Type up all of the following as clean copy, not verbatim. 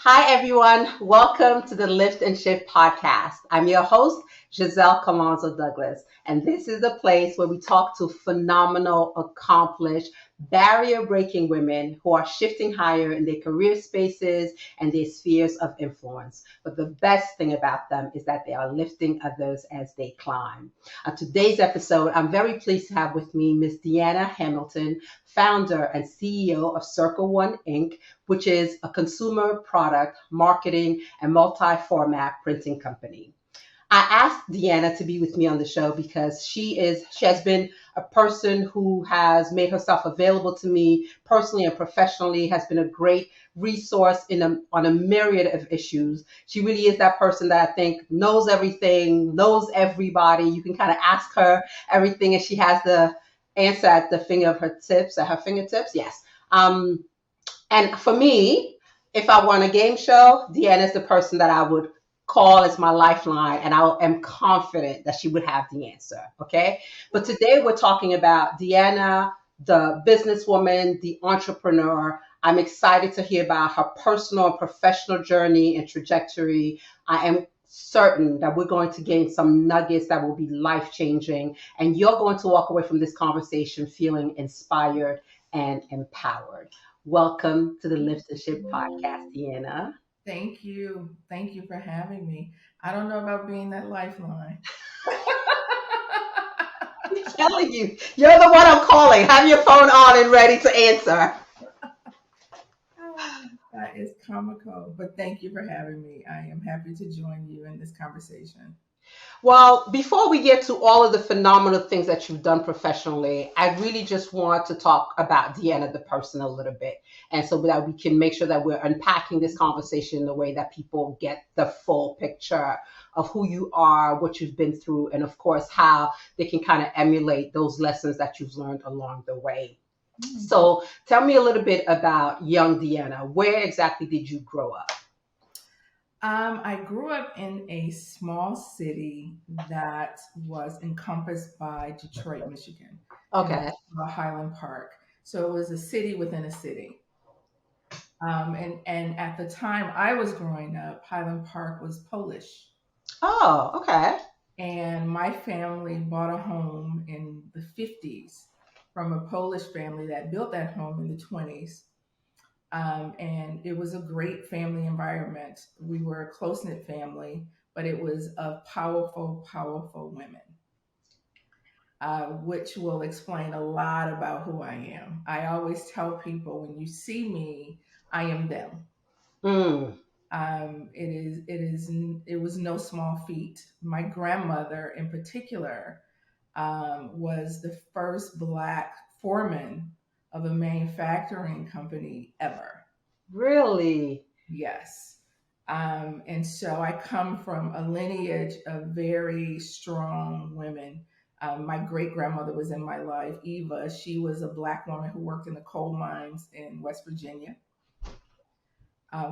Hi, everyone. Welcome to the Lift and Shift podcast. I'm your host, Giselle Calonzo Douglas, and this is the place where we talk to phenomenal, accomplished, barrier breaking women who are shifting higher in their career spaces and their spheres of influence. But the best thing about them is that they are lifting others as they climb. On today's episode, I'm very pleased to have with me Miss Deanna Hamilton, founder and CEO of Circle One Inc., which is a consumer product marketing and multi-format printing company. I asked Deanna to be with me on the show because she has been a person who has made herself available to me personally and professionally, has been a great resource on a myriad of issues. She really is that person that I think knows everything, knows everybody. You can kind of ask her everything and she has the answer at her fingertips. Yes. And for me, if I want a game show, Deanna is the person that I would call as my lifeline, and I am confident that she would have the answer. Okay. But today we're talking about Deanna, the businesswoman, the entrepreneur. I'm excited to hear about her personal and professional journey and trajectory. I am certain that we're going to gain some nuggets that will be life changing, and you're going to walk away from this conversation feeling inspired and empowered. Welcome to the Lift and Shift podcast, Deanna. Thank you. Thank you for having me. I don't know about being that lifeline. I'm telling you, you're the one I'm calling. Have your phone on and ready to answer. That is comical, but thank you for having me. I am happy to join you in this conversation. Well, before we get to all of the phenomenal things that you've done professionally, I really just want to talk about Deanna, the person, a little bit. And so that we can make sure that we're unpacking this conversation in a way that people get the full picture of who you are, what you've been through, and of course, how they can kind of emulate those lessons that you've learned along the way. So tell me a little bit about young Deanna. Where exactly did you grow up? I grew up in a small city that was encompassed by Detroit, Michigan, and it Okay. was called Highland Park. So it was a city within a city. And at the time I was growing up, Highland Park was Polish. Oh, okay. And my family bought a home in the 50s from a Polish family that built that home in the 20s. And it was a great family environment. We were a close knit family, but it was of powerful, powerful women, which will explain a lot about who I am. I always tell people when you see me, I am them. Mm. It was no small feat. My grandmother, in particular, was the first Black foreman of a manufacturing company ever. Really? Yes. And so I come from a lineage of very strong women. My great grandmother was in my life, Eva. She was a Black woman who worked in the coal mines in West Virginia,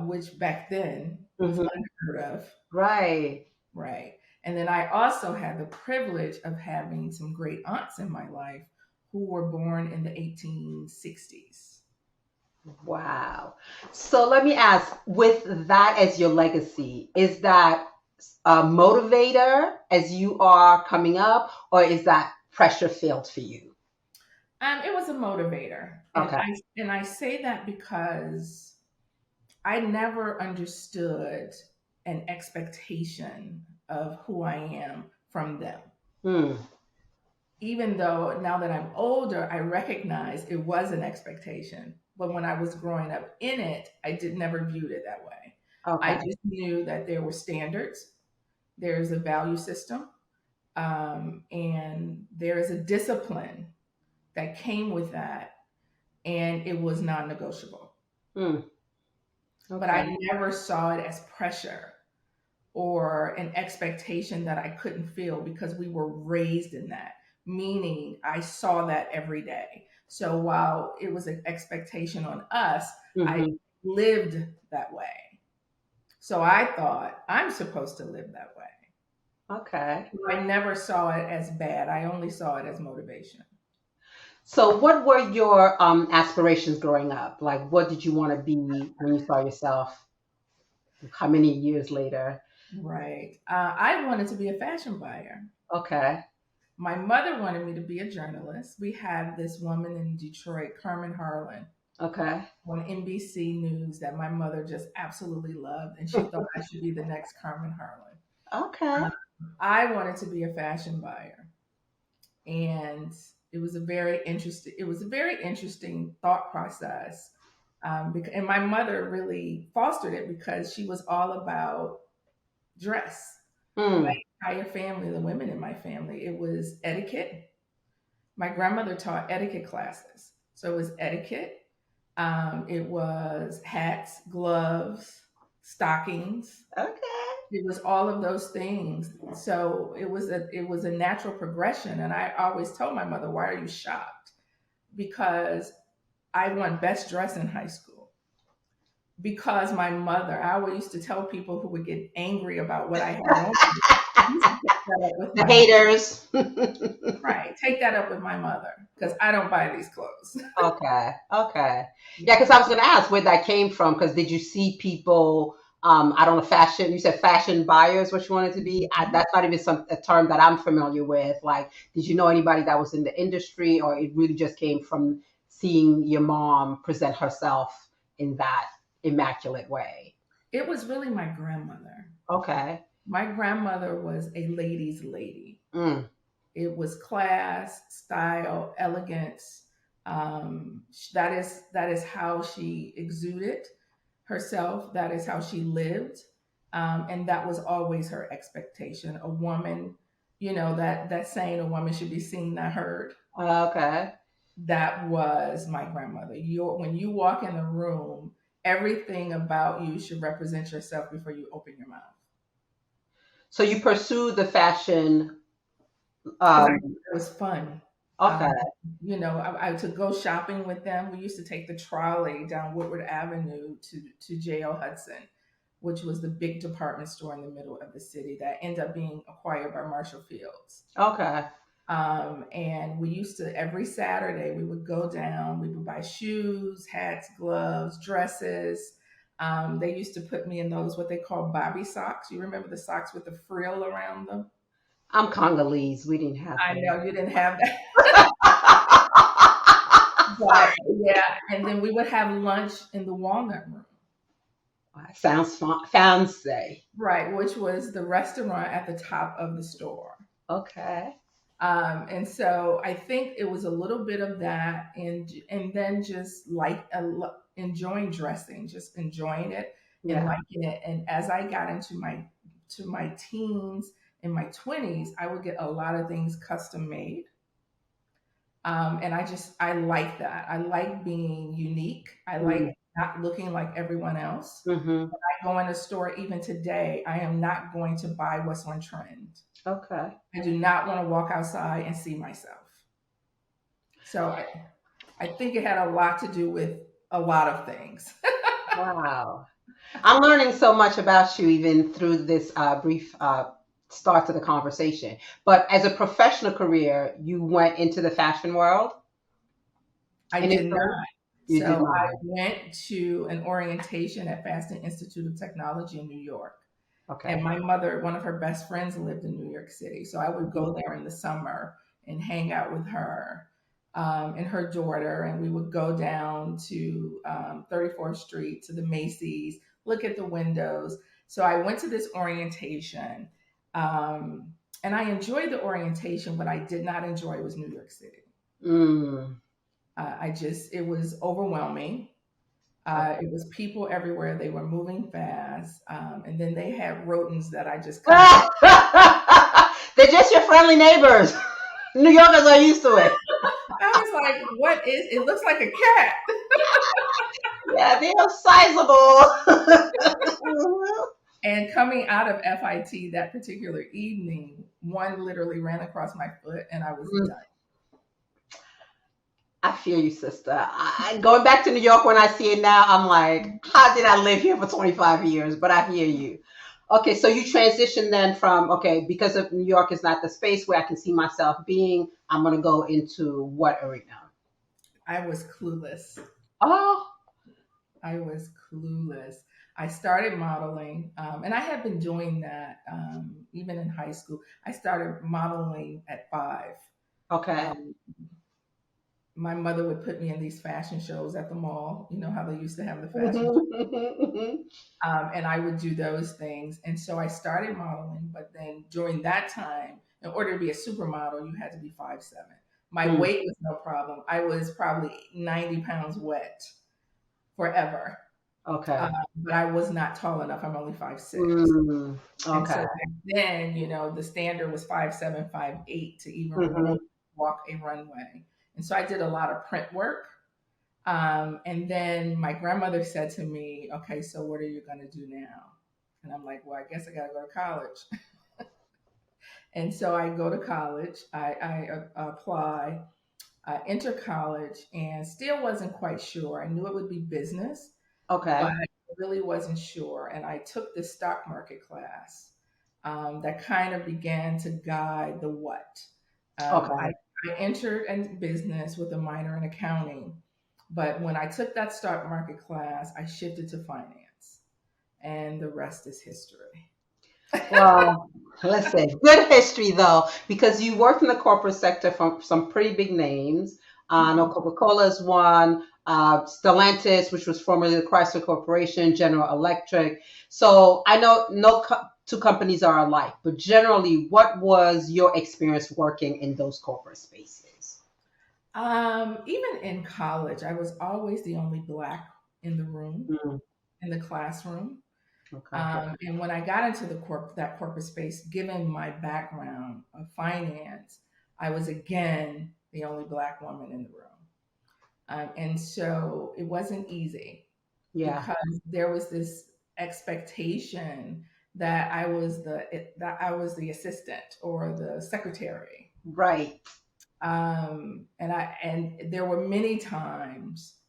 which back then was Hmm. unheard of. Right. Right. And then I also had the privilege of having some great aunts in my life who were born in the 1860s. Wow. So let me ask, with that as your legacy, is that a motivator as you are coming up, or is that pressure filled for you? It was a motivator, Okay. and I say that because I never understood an expectation of who I am from them. Hmm. Even though now that I'm older, I recognize it was an expectation. But when I was growing up in it, I did never viewed it that way. I Okay. just knew that there were standards, there's a value system, and there is a discipline that came with that, and it was non-negotiable. Hmm. But Okay. I never saw it as pressure or an expectation that I couldn't feel because we were raised in that, meaning I saw that every day. So while it was an expectation on us, I Hmm. lived that way. So I thought I'm supposed to live that way. Okay. I never saw it as bad. I only saw it as motivation. So what were your aspirations growing up? Like, what did you want to be when you saw yourself? How many years later? Right. I wanted to be a fashion buyer. Okay. My mother wanted me to be a journalist. We had this woman in Detroit, Carmen Harlan, Okay. on NBC News that my mother just absolutely loved, and she thought I should be the next Carmen Harlan. Okay. I wanted to be a fashion buyer, and it was a very interesting thought process. And my mother really fostered it because she was all about dress. My Mm. entire family, the women in my family, it was etiquette. My grandmother taught etiquette classes. So it was etiquette. It was hats, gloves, stockings. Okay. It was all of those things. So it was a natural progression. And I always told my mother, "Why are you shocked?" Because I won best dress in high school. Because my mother, I always used to tell people who would get angry about what I had on. I used to take that up with The my mother. haters. Right. Take that up with my mother because I don't buy these clothes. Okay. Okay. Yeah, because I was going to ask where that came from. Because did you see people? I don't know, fashion. You said fashion buyers. What you wanted to be? That's not even a term that I'm familiar with. Like, did you know anybody that was in the industry, or it really just came from seeing your mom present herself in that immaculate way? It was really my grandmother. Okay. My grandmother was a lady's lady. Mm. It was class, style, elegance. That is how she exuded herself. That is how she lived, and that was always her expectation. A woman, that saying, "A woman should be seen, not heard." Okay. That was my grandmother. When you walk in the room, everything about you should represent yourself before you open your mouth. So you pursued the fashion. Because I Um, thought it was fun. okay. I to go shopping with them. We used to take the trolley down Woodward Avenue to J.O. Hudson, which was the big department store in the middle of the city that ended up being acquired by Marshall Fields. Okay. And we used to, every Saturday, we would go down, we would buy shoes, hats, gloves, dresses. They used to put me in those, what they call bobby socks. You remember the socks with the frill around them? I'm Congolese. We didn't have I that. know you didn't have that. But yeah, and then we would have lunch in the walnut room. Sounds fancy. Right, which was the restaurant at the top of the store. Okay. And so I think it was a little bit of that, and then just like enjoying dressing, just enjoying it and Yeah. liking it. And as I got into my teens and my 20s, I would get a lot of things custom made. And I like that. I like being unique. I like not looking like everyone else. Mm-hmm. I go in a store even today, I am not going to buy what's on trend. Okay. I do not want to walk outside and see myself. So I think it had a lot to do with a lot of things. Wow. I'm learning so much about you even through this brief start to the conversation. But as a professional career, you went into the fashion world? I And if did so, not. you did So I not. went to an orientation at Faston Institute of Technology in New York. And Okay. my mother, one of her best friends, lived in New York City. So I would go there in the summer and hang out with her and her daughter. And we would go down to 34th Street to the Macy's, look at the windows. So I went to this orientation and I enjoyed the orientation. What I did not enjoy was New York City. Mm. It was overwhelming. Okay. It was people everywhere. They were moving fast. And then they had rodents that I just couldn't. They're just your friendly neighbors. New Yorkers are used to it. I was like, what is it? Looks like a cat. Yeah, they are sizable. And coming out of FIT that particular evening, one literally ran across my foot and I was done. I feel you, sister. Going back to New York when I see it now, I'm like, how did I live here for 25 years? But I hear you. Okay, so you transitioned then from, okay, because of New York is not the space where I can see myself being, I'm going to go into what arena? I was clueless. Oh, I was clueless. I started modeling, and I had been doing that even in high school. I started modeling at 5. Okay. Um, my mother would put me in these fashion shows at the mall. You know how they used to have the fashion shows. Mhm. And I would do those things. And so I started modeling, but then during that time, in order to be a supermodel, you had to be 5'7". My Mm, weight was no problem. I was probably 90 pounds wet forever. okay. But I was not tall enough. I'm only 5'6". Mm, And so okay. back then, the standard was 5'7", 5'8" to even Hmm. walk a runway. And so I did a lot of print work. And then my grandmother said to me, okay, so what are you going to do now? And I'm like, well, I guess I got to go to college. And so I go to college, I apply, I enter college, and still wasn't quite sure. I knew it would be business, but Okay. I really wasn't sure. And I took this stock market class that kind of began to guide the what. Okay. I entered in business with a minor in accounting, but when I took that stock market class, I shifted to finance, and the rest is history. Well, listen, good history though, because you worked in the corporate sector from some pretty big names. I know Mhm. Coca-Cola is one, Stellantis, which was formerly the Chrysler Corporation, General Electric. So I know two companies are alike, but generally, what was your experience working in those corporate spaces? Even in college, I was always the only Black in the room, Mm, in the classroom. okay. And when I got into that corporate space, given my background of finance, I was again the only Black woman in the room. And so it wasn't easy Yeah. because there was this expectation that I was the assistant or the secretary. Right. And there were many times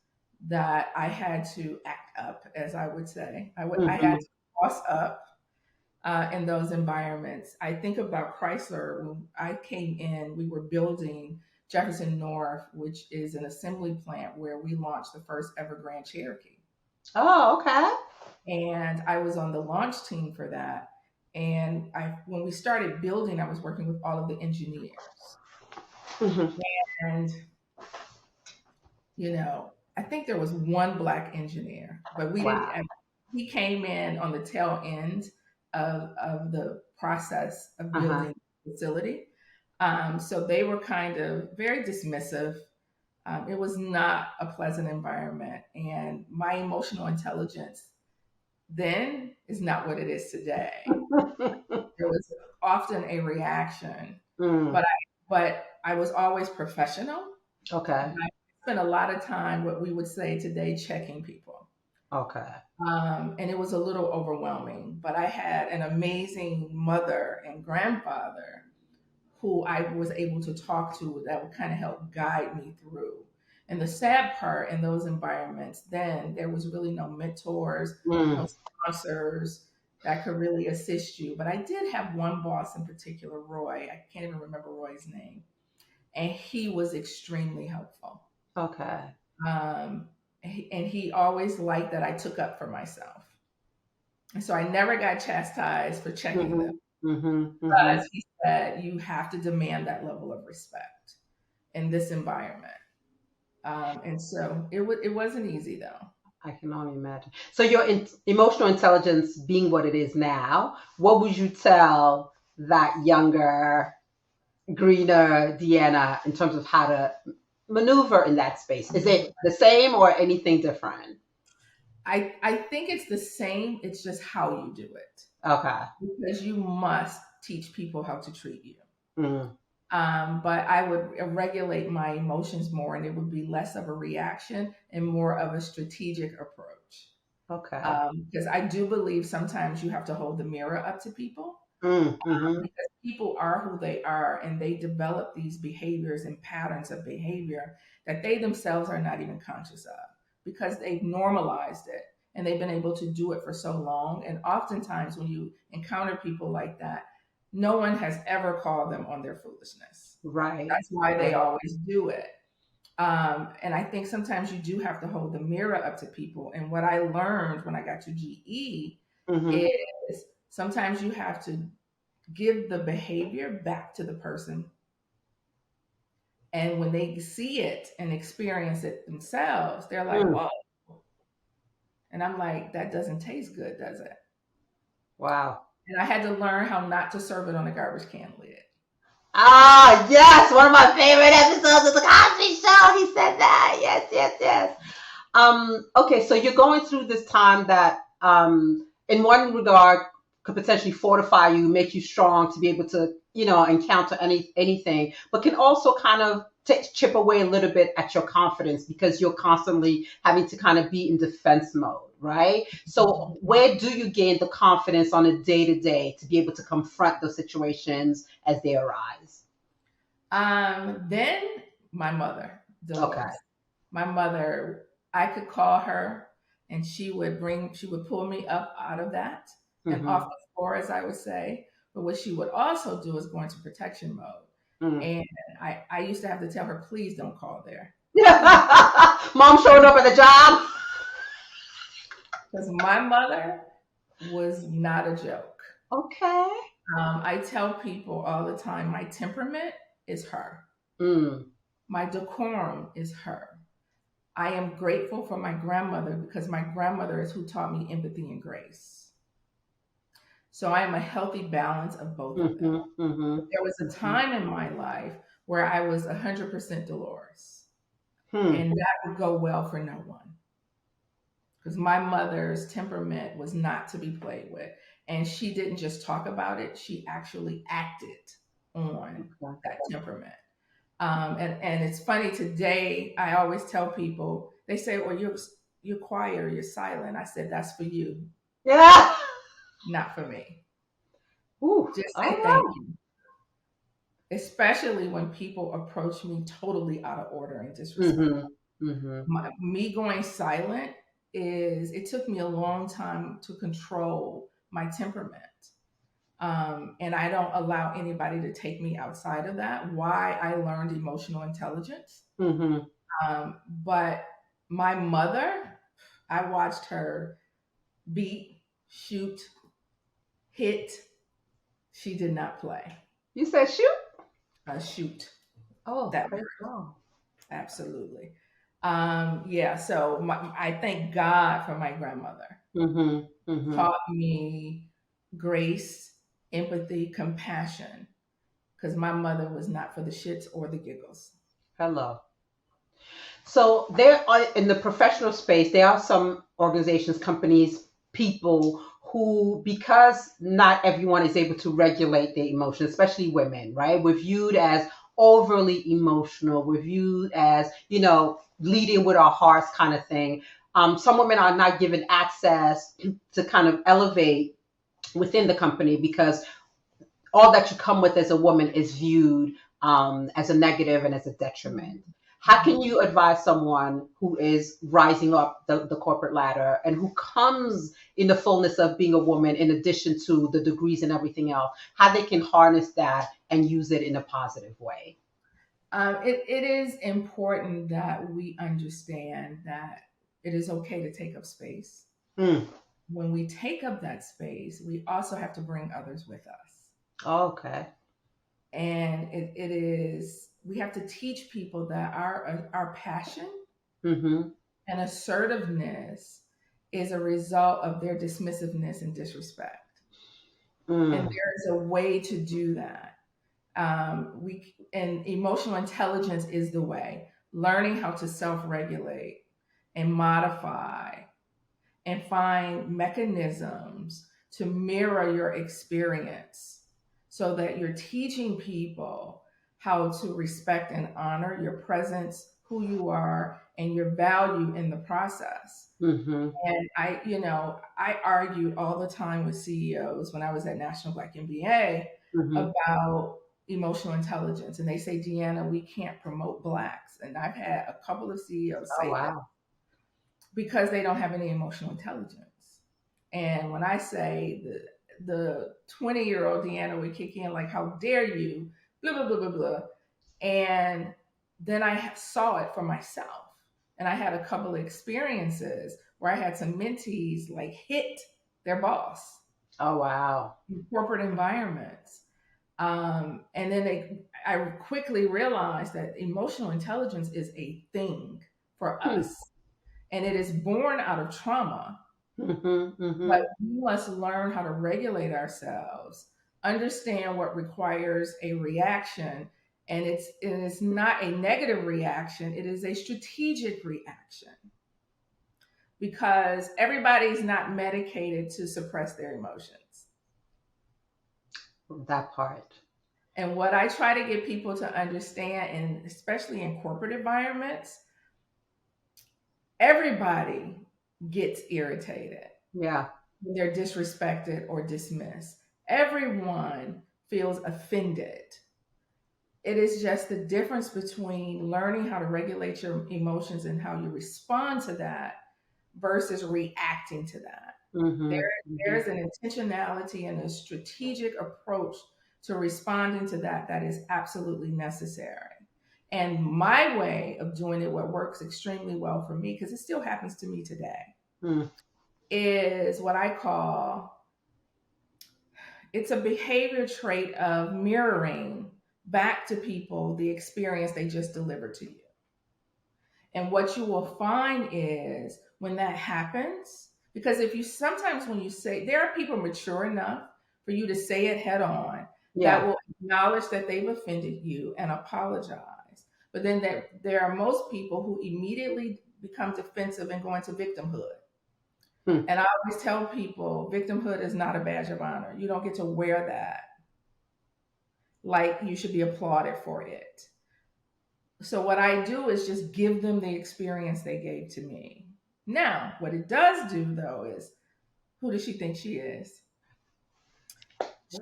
that I had to act up, as I would say. I had Hmm. to boss up in those environments. I think about Chrysler. When I came in, we were building Jefferson North, which is an assembly plant where we launched the first ever Grand Cherokee. Oh, okay. And I was on the launch team for that. And when we started building, I was working with all of the engineers. Hmm. And I think there was one Black engineer, but we didn't. Wow. He came in on the tail end of the process of Uh-huh. building the facility. So they were kind of very dismissive. It was not a pleasant environment. And my emotional intelligence then is not what it is today. There was often a reaction, Mm, but I was always professional. okay. I spent a lot of time, what we would say today, checking people. Okay. And it was a little overwhelming, but I had an amazing mother and grandfather who I was able to talk to that would kind of help guide me through. And the sad part in those environments, then there was really no mentors, no Mm, sponsors that could really assist you. But I did have one boss in particular, Roy. I can't even remember Roy's name. And he was extremely helpful. okay. Um, and he always liked that I took up for myself. And so I never got chastised for checking them. Hmm. Hmm. Hmm. But he said, you have to demand that level of respect in this environment. And so it wasn't easy though. I can only imagine. So your emotional intelligence being what it is now, what would you tell that younger, greener Deanna in terms of how to maneuver in that space? Is it the same or anything different? I think it's the same. It's just how you do it Okay. because you must teach people how to treat you. Mm, But I would regulate my emotions more, and it would be less of a reaction and more of a strategic approach. okay. Because I do believe sometimes you have to hold the mirror up to people Mm, hmm. because people are who they are and they develop these behaviors and patterns of behavior that they themselves are not even conscious of because they've normalized it and they've been able to do it for so long. And oftentimes, when you encounter people like that, no one has ever called them on their foolishness. Right. That's why they Right. always do it. And I think sometimes you do have to hold the mirror up to people. And what I learned when I got to GE Mm-hmm. is sometimes you have to give the behavior back to the person. And when they see it and experience it themselves, they're like, Mm. whoa. And I'm like, that doesn't taste good, does it? Wow. And I had to learn how not to serve it on a garbage can lid. Ah, yes, one of my favorite episodes of the Cosby Show. He said that. Yes, yes, yes. Okay, so you're going through this time that, in one regard, could potentially fortify you, make you strong to be able to, encounter anything, but can also kind of chip away a little bit at your confidence because you're constantly having to kind of be in defense mode, right? So, where do you gain the confidence on a day to day to be able to confront those situations as they arise? Then my mother, Okay. Dolores, my mother, I could call her and she would pull me up out of that and off Mm-hmm. the floor, as I would say. But what she would also do is go into protection mode. Mm. And I used to have to tell her, please don't call there. Mom showed up at the job. Because my mother was not a joke. Okay. I tell people all the time, my temperament is her. Mm. My decorum is her. I am grateful for my grandmother because my grandmother is who taught me empathy and grace. So I am a healthy balance of both of them. Mm-hmm. Mm-hmm. But there was a Mm-hmm. time in my life where I was 100% Dolores, Hmm. and that would go well for no one because my mother's temperament was not to be played with. And she didn't just talk about it, she actually acted on Okay. that temperament. And it's funny today. I always tell people they say, "Well, you're quiet or you're silent." I said, "That's for you, Yeah. not for me." Ooh. Just All say thank right. you, especially when people approach me totally out of order and disrespect. Mm-hmm. Mm-hmm. Me going silent is it took me a long time to control my temperament. And I don't allow anybody to take me outside of that. Why I learned emotional intelligence. Mm-hmm. But my mother, I watched her beat, shoot, hit. She did not play. You said shoot. Shoot Oh, that praise word. God. Absolutely. Yeah, so I thank God for my grandmother. Mm-hmm. Mm-hmm. Taught me grace, empathy, compassion, because my mother was not for the shits or the giggles. Hello. So there are in the professional space, there are some organizations, companies, people who, because not everyone is able to regulate their emotions, especially women, right? We're viewed as overly emotional. We're viewed as, leading with our hearts kind of thing. Some women are not given access to kind of elevate within the company because all that you come with as a woman is viewed as a negative and as a detriment. How can Mhm. you advise someone who is rising up the corporate ladder and who comes in the fullness of being a woman, in addition to the degrees and everything else, how they can harness that and use it in a positive way? It is important that we understand that it is okay to take up space. Mm. When we take up that space, we also have to bring others with us. Okay. And it is, we have to teach people that our passion Mm-hmm. and assertiveness is a result of their dismissiveness and disrespect. And Mm. there is a way to do that. We and emotional intelligence is the way. Learning how to self-regulate and modify and find mechanisms to mirror your experience so that you're teaching people how to respect and honor your presence, who you are, and your value in the process. Mm-hmm. And I argued all the time with CEOs when I was at National Black MBA Mm-hmm. about emotional intelligence. And they say, Deanna, we can't promote Blacks. And I've had a couple of CEOs Oh say that wow. because they don't have any emotional intelligence. And when I say the 20-year-old Deanna would kick in like, how dare you, blah, blah, blah, blah, blah. And then I saw it for myself. And I had a couple of experiences where I had some mentees like hit their boss Oh, wow. in corporate environments. And then I quickly realized that emotional intelligence is a thing for Hmm. us, and it is born out of trauma. Mm-hmm, But mm-hmm. we must learn how to regulate ourselves, understand what requires a reaction, and it's not a negative reaction; it is a strategic reaction because everybody's not medicated to suppress their emotions. That part. And what I try to get people to understand, and especially in corporate environments, everybody gets irritated Yeah. when they're disrespected or dismissed. Everyone feels offended. It is just the difference between learning how to regulate your emotions and how you respond to that versus reacting to that. There, Mm-hmm, mm-hmm. there's an intentionality and a strategic approach to responding to that that is absolutely necessary. And my way of doing it, what works extremely well for me, because it still happens to me today, Mm. is what I call it's a behavior trait of mirroring back to people the experience they just delivered to you. And what you will find is when that happens, because if you sometimes when you say, there are people mature enough for you to say it head on that Yeah. will acknowledge that they've offended you and apologize. But then there are most people who immediately become defensive and go into victimhood. Hmm. And I always tell people victimhood is not a badge of honor. You don't get to wear that like you should be applauded for it. So what I do is just give them the experience they gave to me. Now, what it does do though is who does she think she is?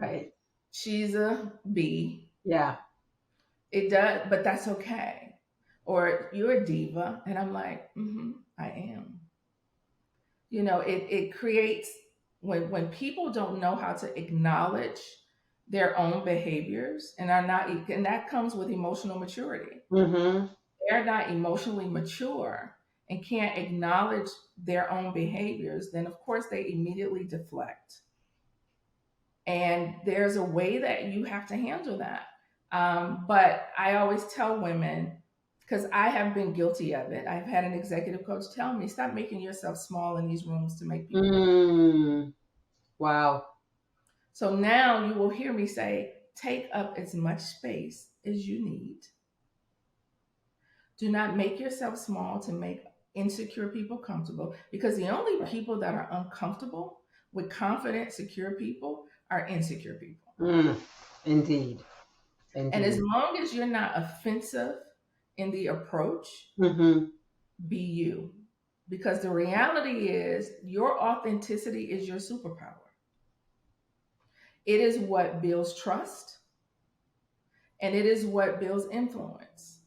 Right. She's a B. Yeah. It does, but that's okay. Or you're a diva. And I'm like, I am. It creates when people don't know how to acknowledge their own behaviors and are not, and that comes with emotional maturity. Mm-hmm. They're not emotionally mature and can't acknowledge their own behaviors, then of course they immediately deflect. And there's a way that you have to handle that. But I always tell women, because I have been guilty of it, I've had an executive coach tell me, stop making yourself small in these rooms to make people big. Mm. Wow. So now you will hear me say, take up as much space as you need. Do not make yourself small to make insecure people comfortable because the only people that are uncomfortable with confident, secure people are insecure people. Mm. Indeed. And as Indeed. long as you're not offensive in the approach, Mm-hmm. be you. Because the reality is, your authenticity is your superpower. It is what builds trust and it is what builds influence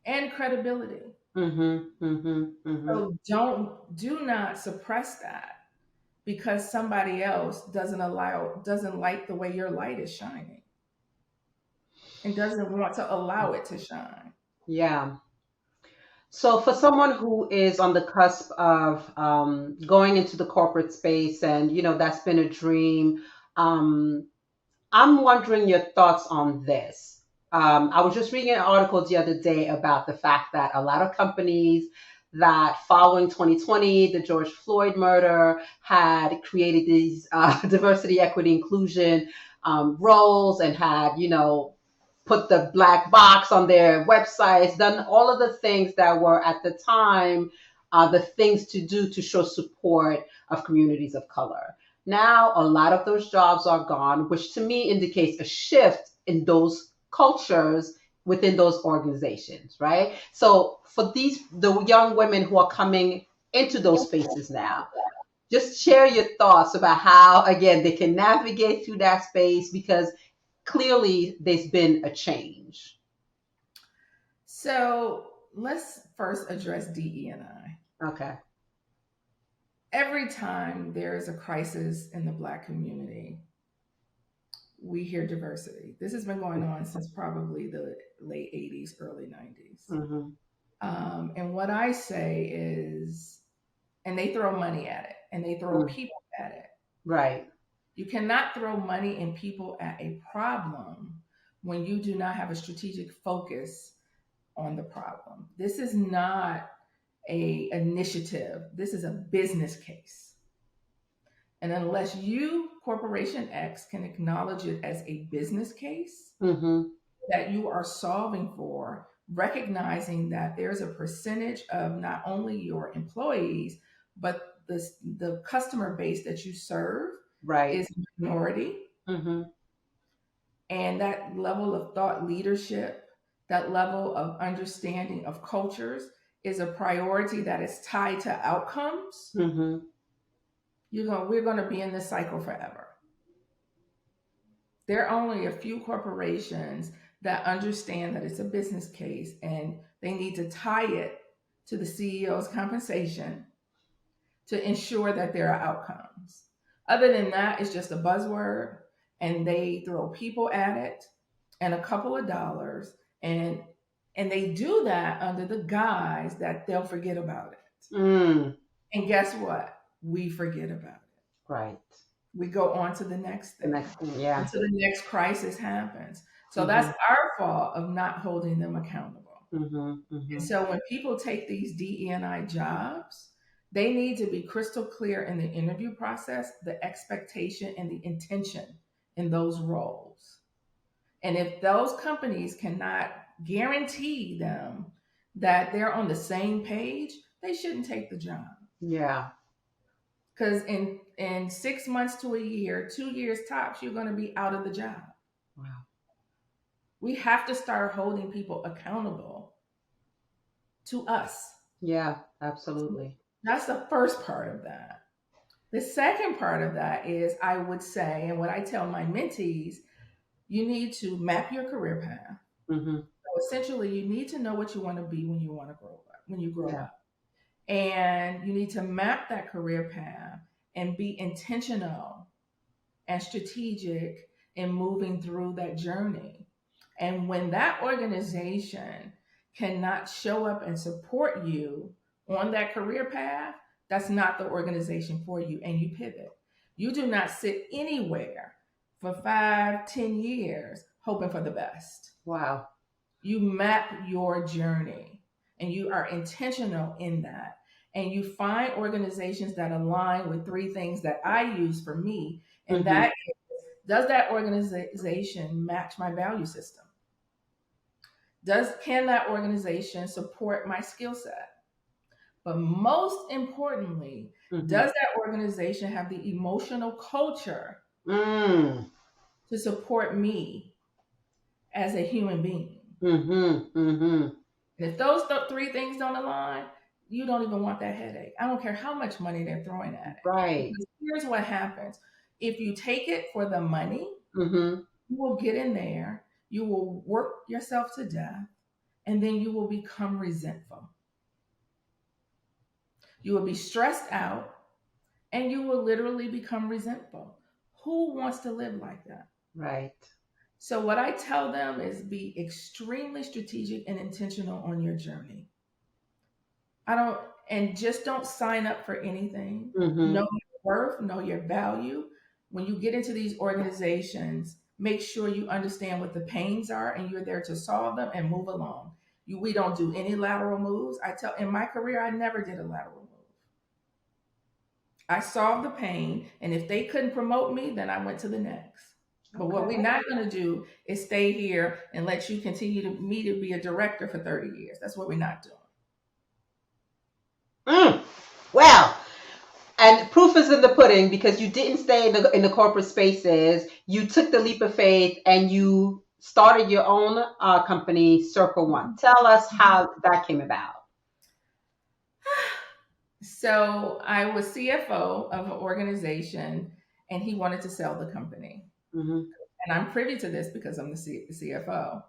and credibility. Mm-hmm. Mm-hmm. Mm-hmm. So do not suppress that because somebody else doesn't like the way your light is shining and doesn't want to allow it to shine. Yeah. So for someone who is on the cusp of going into the corporate space and that's been a dream, um, I'm wondering your thoughts on this. I was just reading an article the other day about the fact that a lot of companies that following 2020, the George Floyd murder, had created these diversity, equity, inclusion roles and had, put the black box on their websites, done all of the things that were at the time the things to do to show support of communities of color. Now, a lot of those jobs are gone, which to me indicates a shift in those cultures within those organizations, right? So, for the young women who are coming into those spaces now, just share your thoughts about how, again, they can navigate through that space because clearly there's been a change. So let's first address DE and I. Okay. Every time there is a crisis in the Black community, we hear diversity. This has been going on since probably the late 80s, early 90s. companies. Mm-hmm. And what I say is, and they throw money at it and they throw Mm. people at it. Right. You cannot throw money and people at a problem when you do not have a strategic focus on the problem. This is not a initiative. This is a business case. And unless you, Corporation X, can acknowledge it as a business case Mm-hmm. that you are solving for, recognizing that there's a percentage of not only your employees, but the customer base that you serve Right. is minority, Mm-hmm. and that level of thought leadership, that level of understanding of cultures is a priority that is tied to outcomes. Mm-hmm. We're going to be in this cycle forever. There are only a few corporations that understand that it's a business case and they need to tie it to the CEO's compensation to ensure that there are outcomes. Other than that, it's just a buzzword and they throw people at it and a couple of dollars, and they do that under the guise that they'll forget about it. Mm. And guess what? We forget about it. Right. We go on to the next The thing next thing, yeah. until the next crisis happens. So Mm-hmm. that's our fault of not holding them accountable. Mm-hmm. Mm-hmm. And so when people take these DE&I jobs, they need to be crystal clear in the interview process, the expectation and the intention in those roles. And if those companies cannot guarantee them that they're on the same page, they shouldn't take the job. Yeah. Because in 6 months to a year, 2 years tops, you're going to be out of the job. Wow. We have to start holding people accountable to us. Yeah, absolutely. That's the first part of that. The second part of that is, I would say, and what I tell my mentees, you need to map your career path. Mm-hmm. So essentially, you need to know what you want to be when you want to grow up, when you grow Yeah. up. And you need to map that career path and be intentional and strategic in moving through that journey. And when that organization cannot show up and support you on that career path, that's not the organization for you, and you pivot. You do not sit anywhere for 5, 10 years hoping for the best. Wow. You map your journey and you are intentional in that. And you find organizations that align with 3 things that I use for me. And Mm-hmm. that is, does that organization match my value system? Can that organization support my skill set? But most importantly, Mm-hmm. does that organization have the emotional culture Mm. to support me as a human being? Mm-hmm. Mm-hmm. And if those 3 things don't align, you don't even want that headache. I don't care how much money they're throwing at it. Right. Because here's what happens. If you take it for the money, Mm-hmm. you will get in there, you will work yourself to death, and then you will become resentful. You will be stressed out, and you will literally become resentful. Who wants to live like that? Right. So what I tell them is, be extremely strategic and intentional on your journey. Just don't sign up for anything. Mm-hmm. Know your worth, know your value. When you get into these organizations, make sure you understand what the pains are and you're there to solve them and move along. We don't do any lateral moves. In my career, I never did a lateral move. I solved the pain, and if they couldn't promote me, then I went to the next. But what we're not going to do is stay here and let you continue to be a director for 30 years. That's what we're not doing. Well, and proof is in the pudding, because you didn't stay in the corporate spaces. You took the leap of faith and you started your own company, Circle One. Tell us how that came about. So I was CFO of an organization, and he wanted to sell the company. Mm-hmm. And I'm privy to this because I'm the CFO.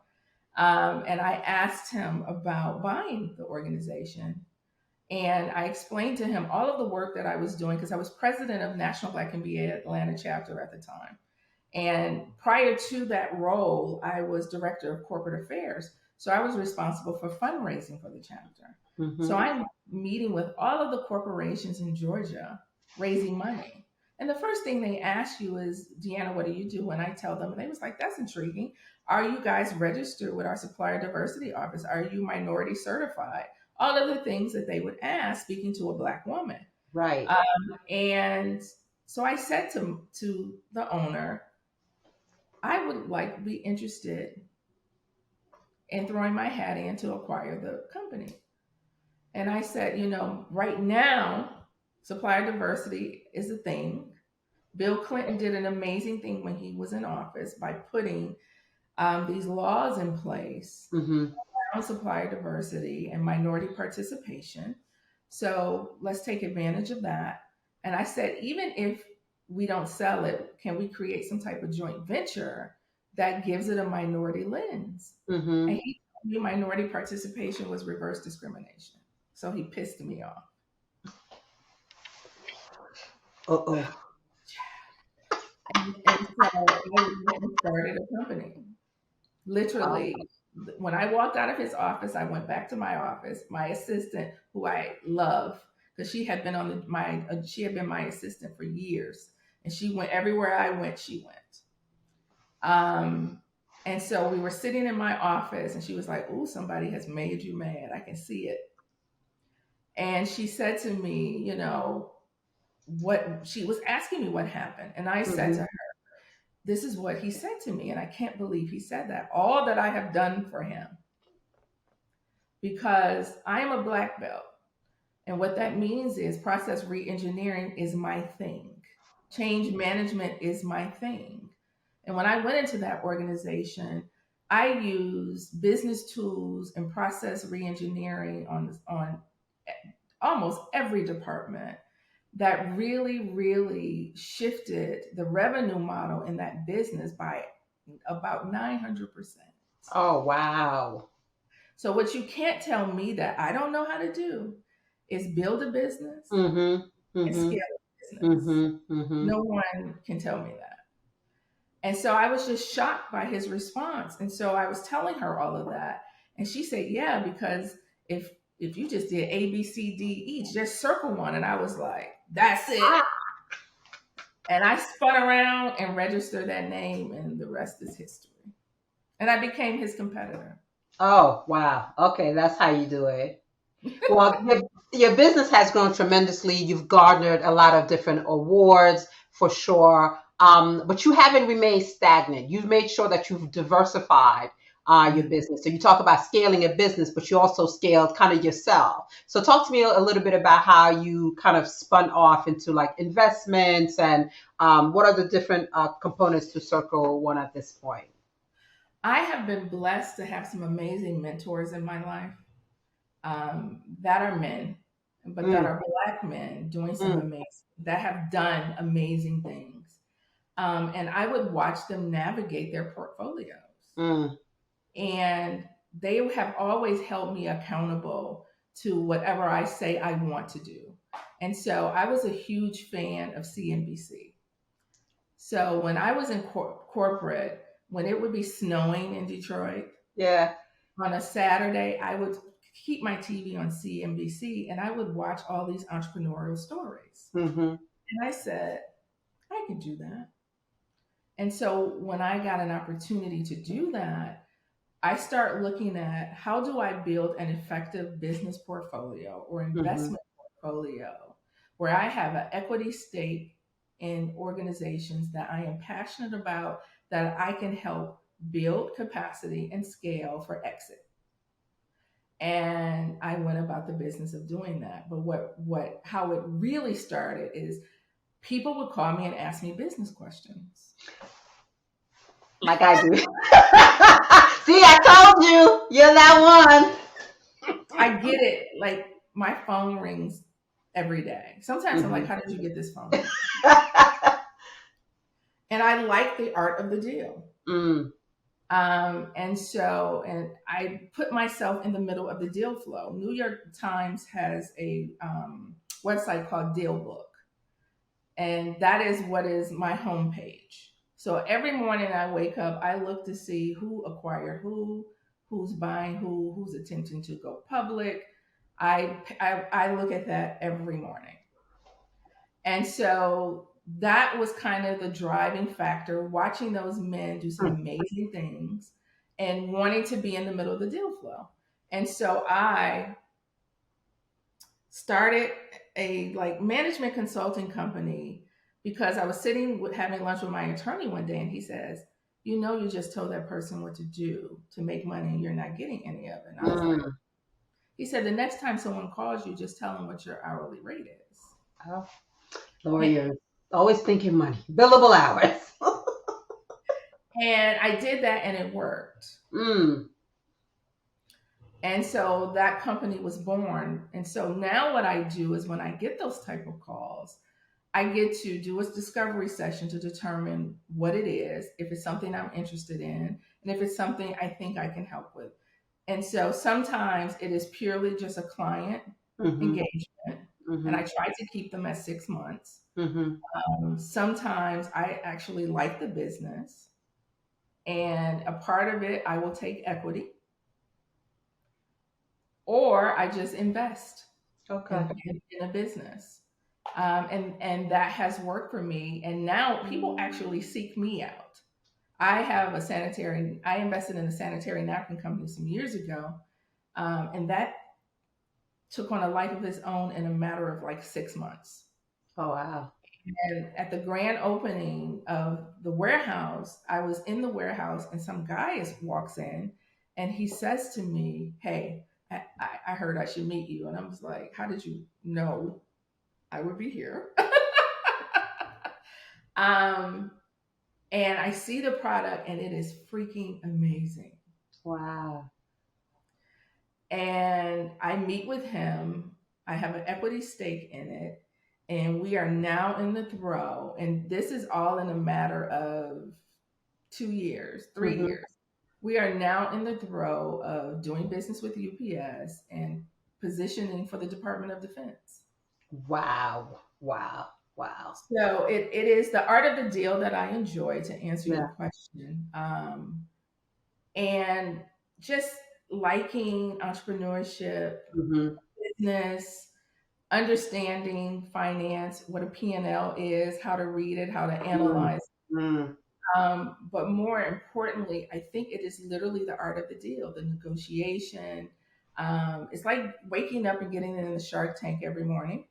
And I asked him about buying the organization. And I explained to him all of the work that I was doing, because I was president of National Black MBA Atlanta chapter at the time. And prior to that role, I was director of corporate affairs. So I was responsible for fundraising for the chapter. So Mm-hmm. I'm meeting with all of the corporations in Georgia, raising money. And the first thing they ask you is, Deanna, what do you do? And I tell them, and they was like, that's intriguing. Are you guys registered with our supplier diversity office? Are you minority certified? All of the things that they would ask speaking to a Black woman. Right. And so I said to the owner, I would like be interested in throwing my hat in to acquire the company. And I said, right now, supplier diversity is a thing. Bill Clinton did an amazing thing when he was in office by putting these laws in place Mm-hmm. around supplier diversity and minority participation. So let's take advantage of that. And I said, even if we don't sell it, can we create some type of joint venture that gives it a minority lens? And Mm-hmm. he told me minority participation was reverse discrimination. So he pissed me off. Uh-oh. And so I went and started a company. Oh. Literally, when I walked out of his office, I went back to my office. My assistant, who I love, because she had been she had been my assistant for years, and she went everywhere I went. She went. And so we were sitting in my office, and she was like, "Oh, somebody has made you mad. I can see it." And she said to me, what she was asking me what happened, and I said to Mm-hmm. her, this is what he said to me, and I can't believe he said that. All that I have done for him, because I am a Black belt. And what that means is process reengineering is my thing. Change management is my thing. And when I went into that organization, I used business tools and process reengineering on almost every department that really, really shifted the revenue model in that business by about 900%. Oh, wow. So, what you can't tell me that I don't know how to do is build a business Mm-hmm. and Mm-hmm. scale a business. Mm-hmm. Mm-hmm. No one can tell me that. And so I was just shocked by his response. And so I was telling her all of that. And she said, yeah, because if you just did A, B, C, D each, just circle one. And I was like, that's it. Ah. And I spun around and registered that name, and the rest is history. And I became his competitor. Oh, wow. Okay, that's how you do it. Well, your business has grown tremendously. You've garnered a lot of different awards for sure. But you haven't remained stagnant. You've made sure that you've diversified your Mhm. business. So you talk about scaling a business, but you also scaled kind of yourself. So talk to me a little bit about how you kind of spun off into like investments and what are the different components to Circle One at this point? I have been blessed to have some amazing mentors in my life that are men, but that Mm, are Black men doing some mm, amazing, that have done amazing things. And I would watch them navigate their portfolios. mm, And they have always held me accountable to whatever I say I want to do. And so I was a huge fan of CNBC. So when I was in corporate, when it would be snowing in Detroit yeah. on a Saturday, I would keep my TV on CNBC and I would watch all these entrepreneurial stories. Mm-hmm. And I said, I can do that. And so when I got an opportunity to do that, I start looking at how do I build an effective business portfolio or Mm-hmm. investment portfolio where I have an equity stake in organizations that I am passionate about, that I can help build capacity and scale for exit. And I went about the business of doing that. But how it really started is people would call me and ask me business questions. Like I do. See, I told you, you're that I get it. Like my phone rings every day. Sometimes I'm like, one. how did you get this phone? Mm-hmm. And I like the art of the deal. Mm, And I put myself in the middle of the deal flow. New York Times has a website called Deal Book, and that is what is my homepage. So every morning I wake up, I look to see who acquired who's buying who's attempting to go public. I look at that every morning. And so that was kind of the driving factor, watching those men do some amazing things and wanting to be in the middle of the deal flow. And so I started a like management consulting company because I was sitting with having lunch with my attorney one day and he says, you just told that person what to do to make money and you're not getting any of it. And I was like, he said, the next time someone calls you, just tell them what your hourly rate is. Oh, lawyers always thinking money, billable hours. And I did that and it worked. And so that company was born. And so now what I do is when I get those type of calls, I get to do a discovery session to determine what it is, if it's something I'm interested in, and if it's something I think I can help with. And so sometimes it is purely just a client engagement, and I try to keep them at 6 months. Sometimes I actually like the business, and a part of it I will take equity, or I just invest in a business. And that has worked for me. And now people actually seek me out. I invested in a sanitary napkin company some years ago. And that took on a life of its own in a matter of like 6 months. Oh, wow. And at the grand opening of the warehouse, I was in the warehouse and some guy walks in and he says to me, hey, I heard I should meet you. And I was like, how did you know I would be here? And I see the product and it is freaking amazing. Wow. And I meet with him. I have an equity stake in it. And we are now in the throw. And this is all in a matter of 2 years, 3 years. We are now in the throw of doing business with UPS and positioning for the Department of Defense. Wow. Wow. Wow. So it is the art of the deal that I enjoy, to answer your question. And just liking entrepreneurship, business, understanding finance, what a P&L is, how to read it, how to analyze it. But more importantly, I think it is literally the art of the deal, the negotiation. It's like waking up and getting in the Shark Tank every morning.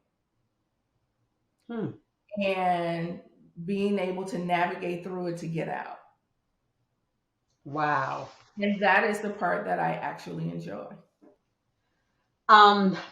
And being able to navigate through it to get out. Wow. And that is the part that I actually enjoy.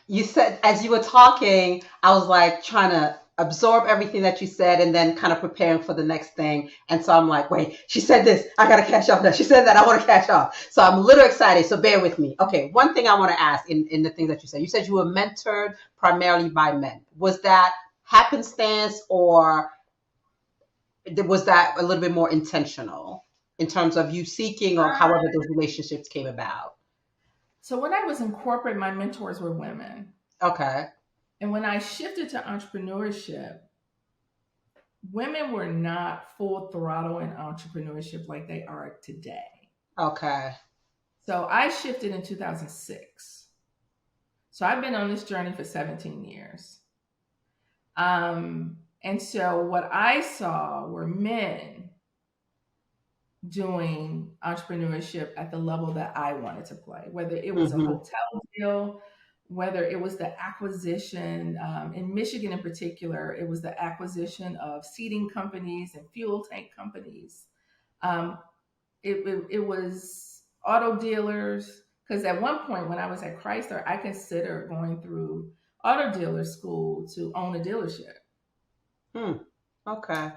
You said, as you were talking, I was like trying to absorb everything that you said and then kind of preparing for the next thing. And so I'm like, wait, she said this, I got to catch up now. She said that, I want to catch up. So I'm a little excited. So bear with me. Okay. One thing I want to ask in the things that you said you were mentored primarily by men. Was that happenstance or was that a little bit more intentional in terms of you seeking or however those relationships came about? So when I was in corporate, my mentors were women. Okay. And when I shifted to entrepreneurship, women were not full throttle in entrepreneurship like they are today. Okay. So I shifted in 2006. So I've been on this journey for 17 years. And so what I saw were men doing entrepreneurship at the level that I wanted to play, whether it was a hotel deal, whether it was the acquisition, in Michigan in particular, it was the acquisition of seating companies and fuel tank companies. It was auto dealers, because at one point when I was at Chrysler, I considered going through auto dealer school to own a dealership. Okay.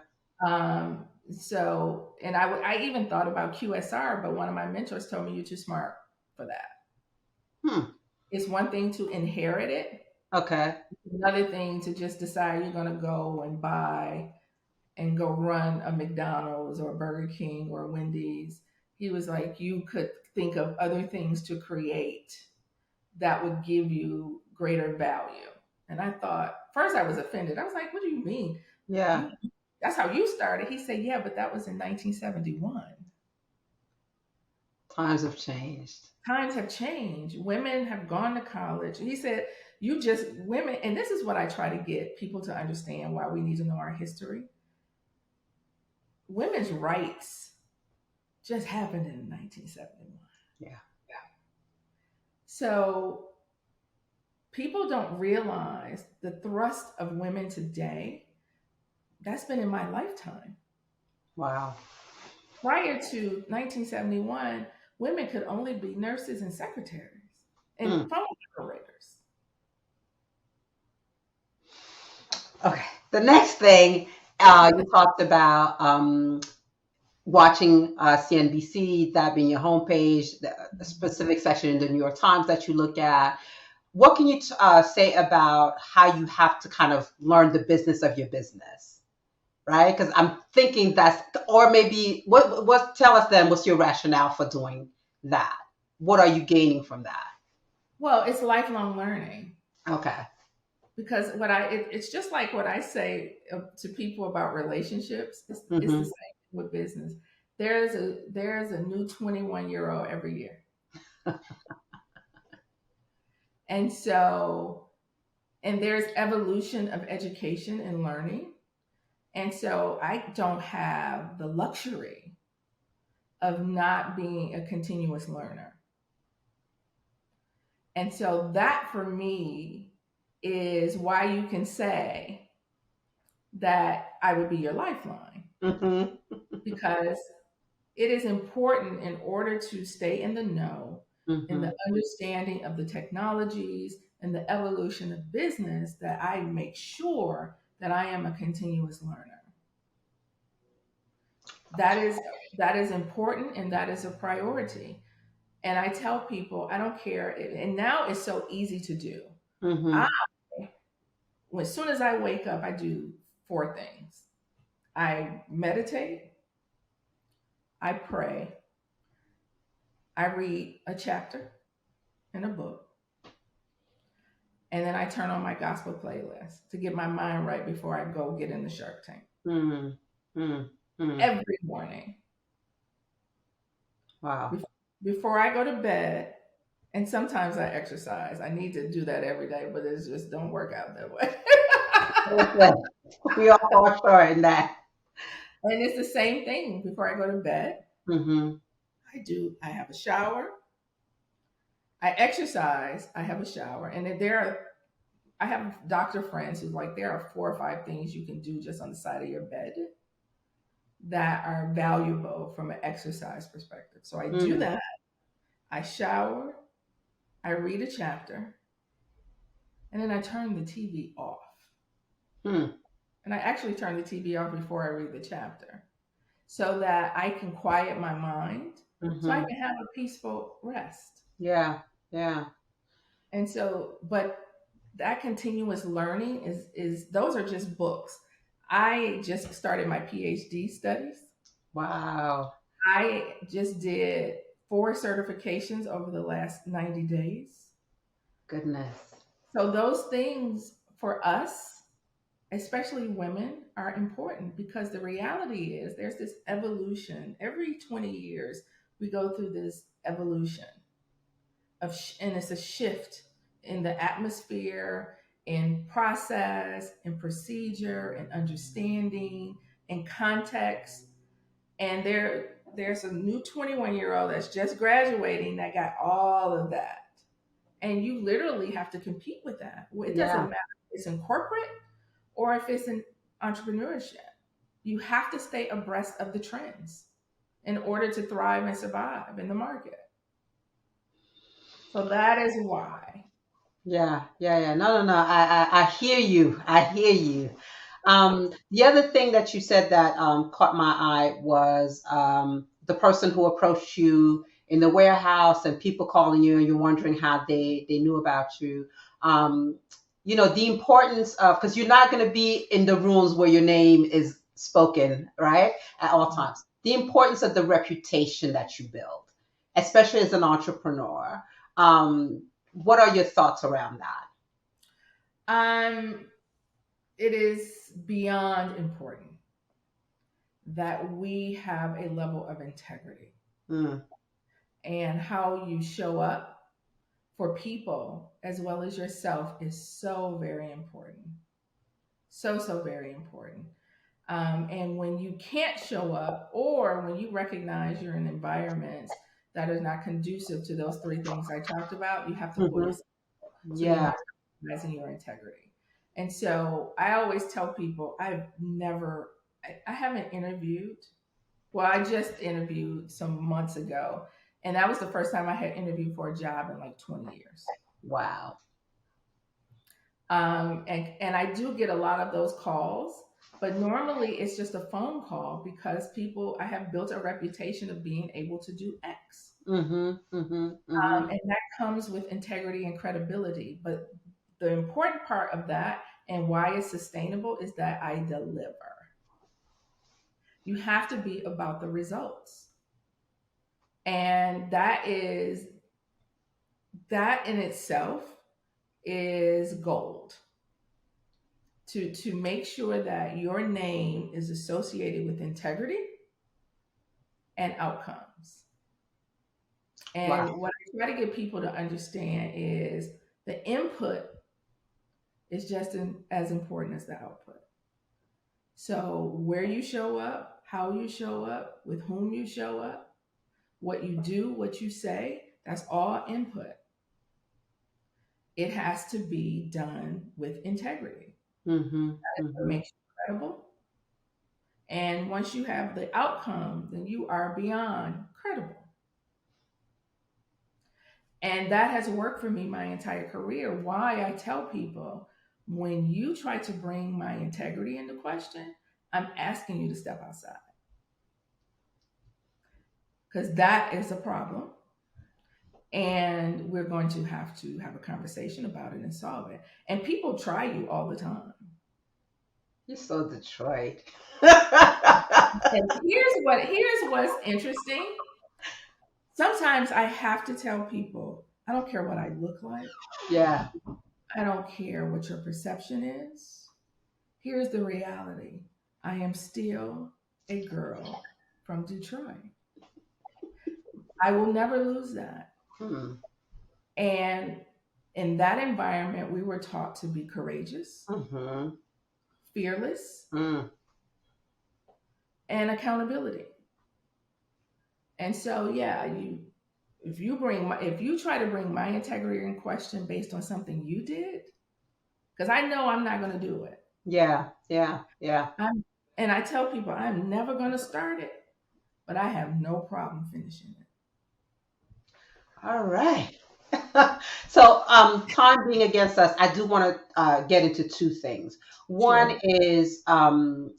So, and I even thought about QSR, but one of my mentors told me, you're too smart for that. It's one thing to inherit it. Okay. Another thing to just decide you're going to go and buy and go run a McDonald's or Burger King or Wendy's. He was like, you could think of other things to create that would give you greater value. And I thought, first I was offended. I was like, what do you mean? Yeah. That's how you started. He said, yeah, but that was in 1971. Times have changed. Times have changed. Women have gone to college. He said, you just, women, and this is what I try to get people to understand why we need to know our history. Women's rights just happened in 1971. Yeah. So people don't realize the thrust of women today. That's been in my lifetime. Wow. Prior to 1971, women could only be nurses and secretaries and phone operators. Okay. The next thing you talked about watching CNBC, that being your homepage, the specific section in the New York Times that you look at. What can you say about how you have to kind of learn the business of your business, right? Because I'm thinking that's, or maybe what? Tell us then. What's your rationale for doing that? What are you gaining from that? Well, it's lifelong learning. Okay. Because it's just like what I say to people about relationships. It's the Mm-hmm. same with business. There's a new 21-year-old every year, and so and there's evolution of education and learning, and so I don't have the luxury of not being a continuous learner, and so that for me is why you can say that I would be your lifeline, Mm-hmm. because it is important in order to stay in the know, in Mm-hmm. the understanding of the technologies and the evolution of business, that I make sure that I am a continuous learner. That is important, and that is a priority. And I tell people, I don't care. And now it's so easy to do. I, Mm-hmm. as soon as I wake up, I do four things. I meditate, I pray, I read a chapter in a book, and then I turn on my gospel playlist to get my mind right before I go get in the Shark Tank Mm-hmm. Mm-hmm. every morning. Wow. Before I go to bed, and sometimes I exercise. I need to do that every day, but it just don't work out that way. Listen, we all fall short in that. And it's the same thing before I go to bed. Mm-hmm. I have a shower. I exercise. I have a shower. And then I have doctor friends who's like, there are 4 or 5 things you can do just on the side of your bed that are valuable from an exercise perspective. So I do Mm. that. I shower, I read a chapter, and then I turn the TV off. Mm. And I actually turn the TV off before I read the chapter so that I can quiet my mind, so I Mm-hmm. can have a peaceful rest. Yeah. Yeah. And so, but that continuous learning is those are just books. I just started my PhD studies. Wow. I just did 4 certifications over the last 90 days. Goodness. So those things for us, especially women, are important, because the reality is there's this evolution. Every 20 years, we go through this evolution and it's a shift in the atmosphere, in process, in procedure, in understanding, in context. And there's a new 21-year-old that's just graduating that got all of that. And you literally have to compete with that. It doesn't Yeah. matter if it's in corporate or if it's in entrepreneurship. You have to stay abreast of the trends in order to thrive and survive in the market. So that is why. Yeah. Yeah. Yeah. No, no, no. I hear you. I hear you. The other thing that you said that caught my eye was the person who approached you in the warehouse and people calling you and you're wondering how they knew about you. Um, the importance of, because you're not going to be in the rooms where your name is spoken, right? At all times. The importance of the reputation that you build, especially as an entrepreneur. What are your thoughts around that? Um, it is beyond important that we have a level of integrity. Mm, and how you show up for people as well as yourself is so very important. So very important. And when you can't show up, or when you recognize you're in environments that are not conducive to those three things I talked about, you have to pull Hmm. yourself. So you Yeah. have to recognize your integrity. And so I always tell people I haven't interviewed. Well, I just interviewed some months ago, and that was the first time I had interviewed for a job in like 20 years. Wow. And I do get a lot of those calls, but normally it's just a phone call because I have built a reputation of being able to do X. Mm-hmm. Mm-hmm. Mm-hmm. And that comes with integrity and credibility. But the important part of that and why it's sustainable is that I deliver. You have to be about the results. And that in itself is gold. To make sure that your name is associated with integrity and outcomes. Wow. And what I try to get people to understand is the input is just as important as the output. So, where you show up, how you show up, with whom you show up, what you do, what you say, that's all input. It has to be done with integrity. Mm-hmm. It Mm-hmm. makes you credible. And once you have the outcome, then you are beyond credible. And that has worked for me my entire career. Why I tell people, when you try to bring my integrity into question, I'm asking you to step outside, because that is a problem. And we're going to have a conversation about it and solve it. And people try you all the time. You're so Detroit. And here's what's interesting. Sometimes I have to tell people, I don't care what I look like. Yeah. I don't care what your perception is. Here's the reality: I am still a girl from Detroit. I will never lose that. Hmm. And in that environment, we were taught to be courageous, Mm-hmm. fearless, Mm. and accountability. And so, yeah, if you try to bring my integrity in question based on something you did, because I know I'm not going to do it. Yeah. Yeah. Yeah. I'm, and I tell people I'm never going to start it, but I have no problem finishing it. All right. So, time being against us, I do want to get into two things. One Sure. is I'm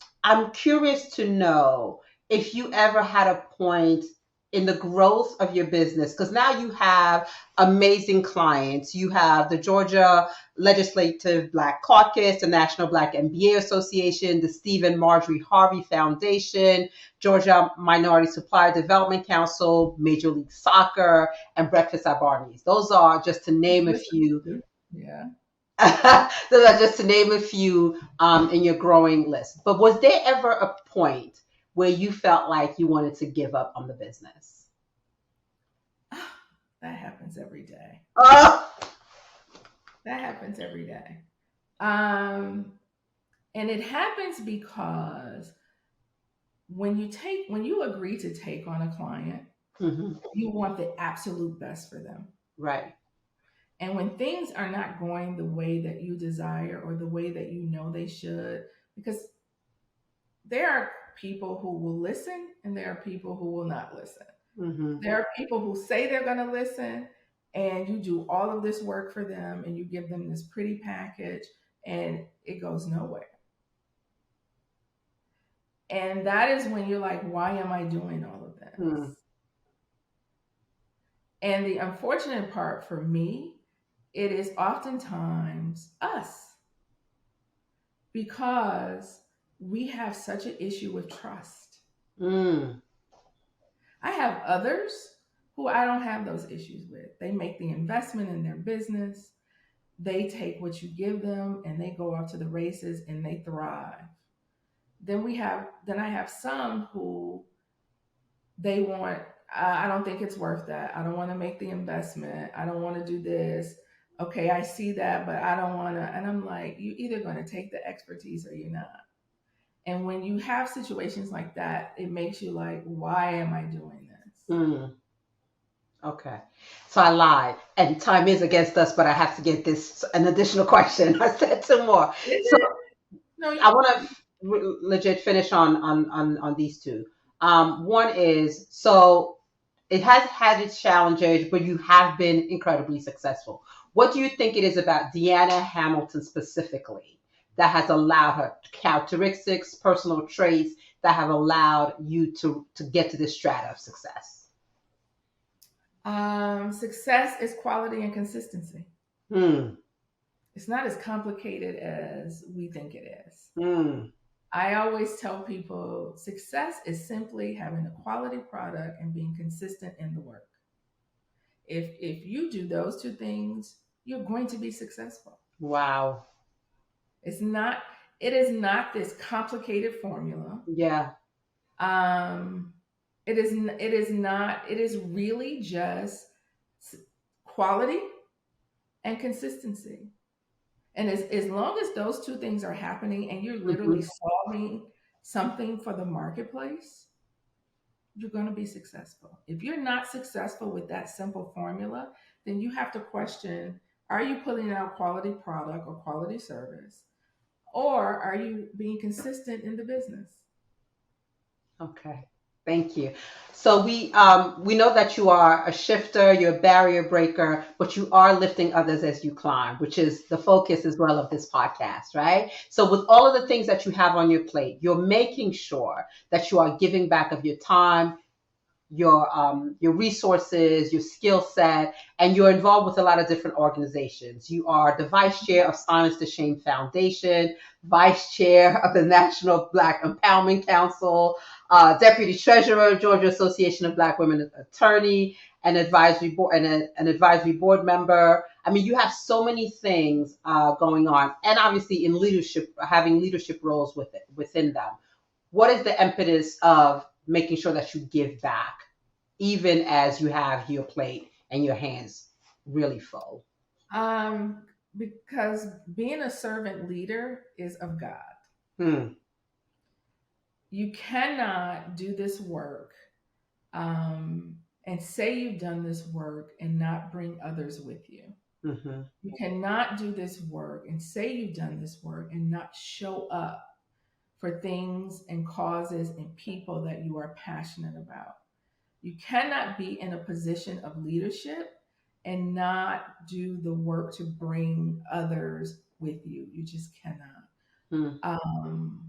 curious to know if you ever had a point in the growth of your business, because now you have amazing clients. You have the Georgia Legislative Black Caucus, the National Black MBA Association, the Stephen Marjorie Harvey Foundation, Georgia Minority Supplier Development Council, Major League Soccer, and Breakfast at Barney's. Those are just to name a few. Yeah. Those are just to name a few in your growing list. But was there ever a point where you felt like you wanted to give up on the business? That happens every day. Oh, That happens every day. Um, and it happens because when you agree to take on a client, hmm, you want the absolute best for them. right. And when things are not going the way that you desire or the way that you know they should, because there are people who will listen and there are people who will not listen. Hmm. There are people who say they're going to listen, and you do all of this work for them and you give them this pretty package and it goes nowhere. And that is when you're like, why am I doing all of Hmm. this? And the unfortunate part for me, it is oftentimes us, because we have such an issue with trust. Mm. I have others who I don't have those issues with. They make the investment in their business, they take what you give them and they go off to the races and they thrive. Then I have some who they want I don't think it's worth that. I don't want to make the investment. I don't want to do this. Okay, I see that, but I don't want to. And I'm like, you either going to take the expertise or you're not. And when you have situations like that, it makes you like, why am I doing this? Mm, okay. So I lied, and time is against us, but I have to get this an additional question. I said two more. Is So it? No, I want to legit finish on these two. One is, so it has had its challenges, but you have been incredibly successful. What do you think it is about Deanna Hamilton specifically that has allowed her characteristics, personal traits that have allowed you to get to this strata of success? success is quality and consistency. Hmm. It's not as complicated as we think it is. Hmm. I always tell people success is simply having a quality product and being consistent in the work. If you do those two things, you're going to be successful. Wow. It's not it is not this complicated formula. Yeah. Um it is really just quality and consistency. And as long as those two things are happening and you're literally Hmm. solving something for the marketplace, you're going to be successful. If you're not successful with that simple formula, then you have to question, are you putting out quality product or quality service? Or are you being consistent in the business? Okay. Thank you. So we know that you are a shifter, you're a barrier breaker, but you are lifting others as you climb, which is the focus as well of this podcast, right? So with all of the things that you have on your plate, you're making sure that you are giving back of your time, your resources, your skill set, and you're involved with a lot of different organizations. You are the vice chair of Silence to Shame Foundation, vice chair of the National Black Empowerment Council, deputy treasurer, Georgia Association of Black Women Attorney, an advisory board member. I mean, you have so many things going on, and obviously in leadership, having leadership roles within them. What is the impetus of making sure that you give back, even as you have your plate and your hands really full? Um, because being a servant leader is of God. Hmm. You cannot do this work and say you've done this work and not bring others with you. Mm-hmm. You cannot do this work and say you've done this work and not show up for things and causes and people that you are passionate about. You cannot be in a position of leadership and not do the work to bring others with you. You just cannot. Hmm. Um,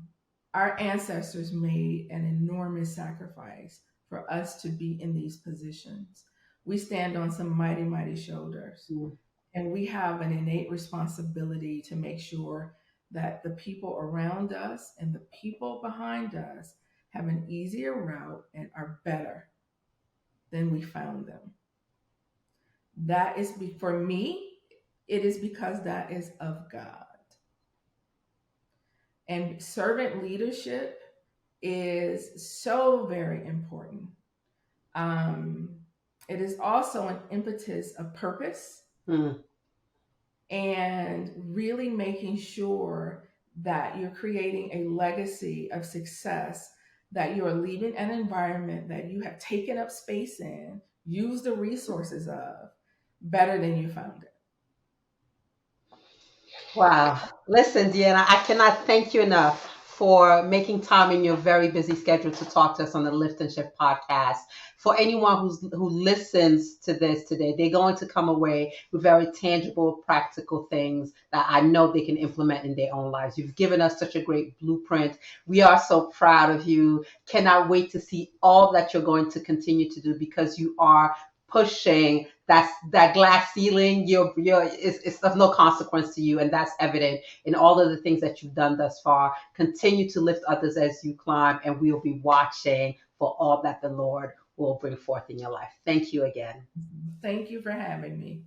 our ancestors made an enormous sacrifice for us to be in these positions. We stand on some mighty, mighty shoulders, Hmm. and we have an innate responsibility to make sure that the people around us and the people behind us have an easier route and are better than we found them. That is for me, it is because that is of God. And servant leadership is so very important. Um, it is also an impetus of purpose Hmm. and really making sure that you're creating a legacy of success, that you're leaving an environment that you have taken up space in, used the resources of better than you found it. Wow. Listen, Deanna, I cannot thank you enough for making time in your very busy schedule to talk to us on the Lift and Shift podcast. For anyone who listens to this today, they're going to come away with very tangible, practical things that I know they can implement in their own lives. You've given us such a great blueprint. We are so proud of you. Cannot wait to see all that you're going to continue to do, because you are pushing that glass ceiling. It's of no consequence to you, and that's evident in all of the things that you've done thus far. Continue to lift others as you climb, and we'll be watching for all that the Lord will bring forth in your life. Thank you again. Thank you for having me.